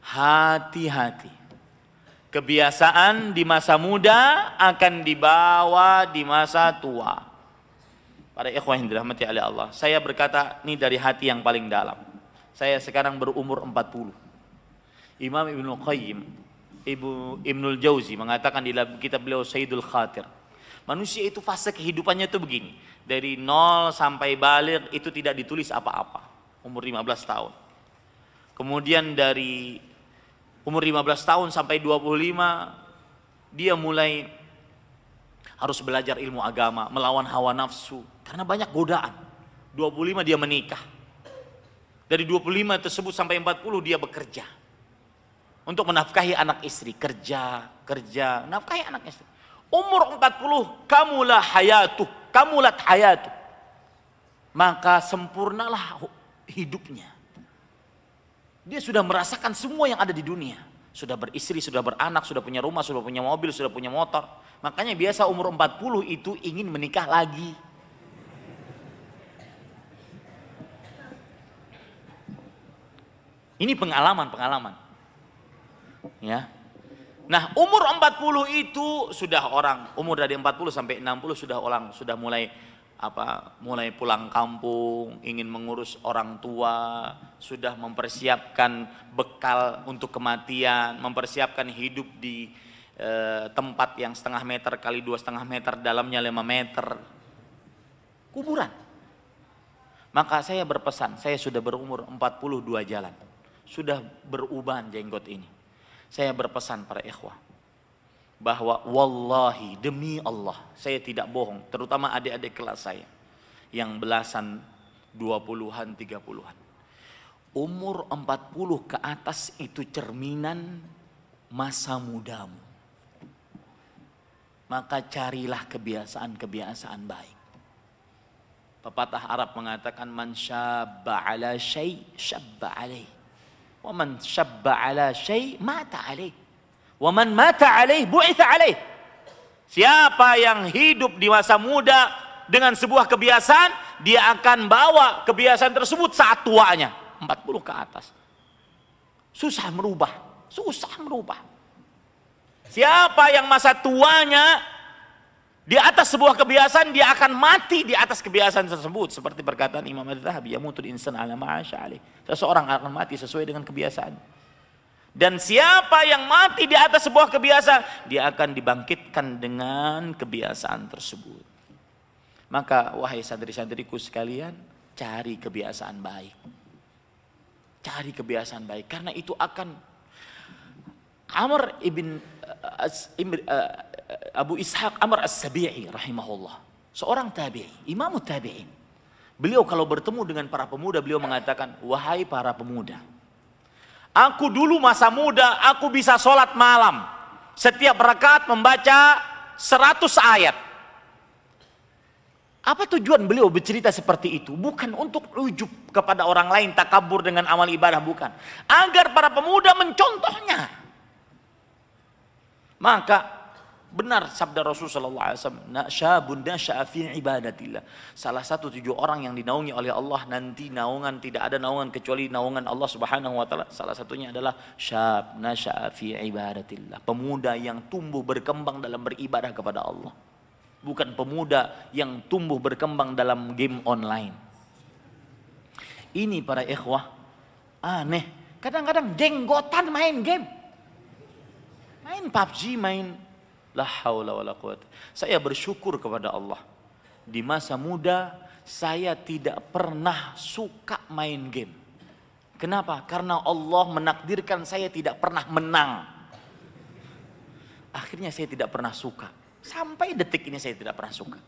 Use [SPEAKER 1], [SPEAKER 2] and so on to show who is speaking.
[SPEAKER 1] hati-hati. Kebiasaan di masa muda akan dibawa di masa tua. Para ikhwah yang dirahmati oleh Allah, saya berkata ini dari hati yang paling dalam. Saya sekarang berumur 40. Imam Ibnul Qayyim, Ibnul Jauzi mengatakan di dalam kitab beliau Sayyidul Khatir, manusia itu fase kehidupannya itu begini. Dari 0 sampai baligh itu tidak ditulis apa-apa. Umur 15 tahun. Kemudian dari umur 15 tahun sampai 25 dia mulai harus belajar ilmu agama, melawan hawa nafsu karena banyak godaan. 25 dia menikah. Dari 25 tersebut sampai 40 dia bekerja untuk menafkahi anak istri, kerja, nafkahi anak istri. Umur 40 kamulat hayatu. Maka sempurnalah hidupnya. Dia sudah merasakan semua yang ada di dunia. Sudah beristri, sudah beranak, sudah punya rumah, sudah punya mobil, sudah punya motor. Makanya biasa umur 40 itu ingin menikah lagi. Ini pengalaman. Ya. Nah, umur 40 itu sudah orang, umur dari 40 sampai 60 sudah mulai pulang kampung, ingin mengurus orang tua, sudah mempersiapkan bekal untuk kematian, mempersiapkan hidup di tempat yang 1/2 meter kali 2,5 meter, dalamnya 5 meter, kuburan. Maka saya berpesan, saya sudah berumur 42 jalan, sudah beruban jenggot ini. Saya berpesan para ikhwah, bahwa wallahi demi Allah saya tidak bohong, terutama adik-adik kelas saya yang belasan 20-an 30-an, umur 40 ke atas itu cerminan masa mudamu. Maka carilah kebiasaan-kebiasaan baik. Pepatah Arab mengatakan man syabba ala syai syabba alaih, wa man syabba ala syai mata alaih, wa man mata alaih bu'itha alaih. Siapa yang hidup di masa muda dengan sebuah kebiasaan, dia akan bawa kebiasaan tersebut saat tuanya, 40 ke atas. Susah merubah. Siapa yang masa tuanya di atas sebuah kebiasaan, dia akan mati di atas kebiasaan tersebut. Seperti perkataan Imam Adz-Dzahabi, yamutul insan ala ma'asya alaih. Seseorang akan mati sesuai dengan kebiasaan. Dan siapa yang mati di atas sebuah kebiasaan, dia akan dibangkitkan dengan kebiasaan tersebut. Maka wahai santri-santriku sekalian, cari kebiasaan baik. Cari kebiasaan baik, karena itu akan Abu Ishaq Amr As-Sabi'i rahimahullah, seorang tabi'i, imam tabi'in. Beliau kalau bertemu dengan para pemuda, beliau mengatakan, wahai para pemuda, aku dulu masa muda, aku bisa sholat malam. Setiap rakaat membaca 100 ayat. Apa tujuan beliau bercerita seperti itu? Bukan untuk ujub kepada orang lain, takabur dengan amal ibadah, bukan. Agar para pemuda mencontohnya. Maka benar sabda Rasulullah SAW, syabun nasya'a fi ibadatillah. Salah satu 7 orang yang dinaungi oleh Allah nanti naungan, tidak ada naungan kecuali naungan Allah Subhanahu wa taala. Salah satunya adalah syab nasya'a fi ibadatillah. Pemuda yang tumbuh berkembang dalam beribadah kepada Allah. Bukan pemuda yang tumbuh berkembang dalam game online. Ini para ikhwah aneh. Kadang-kadang jenggotan main game. Main PUBG, main la haula wala quwata. Saya bersyukur kepada Allah. Di masa muda saya tidak pernah suka main game. Kenapa? Karena Allah menakdirkan saya tidak pernah menang. Akhirnya saya tidak pernah suka. Sampai detik ini saya tidak pernah suka.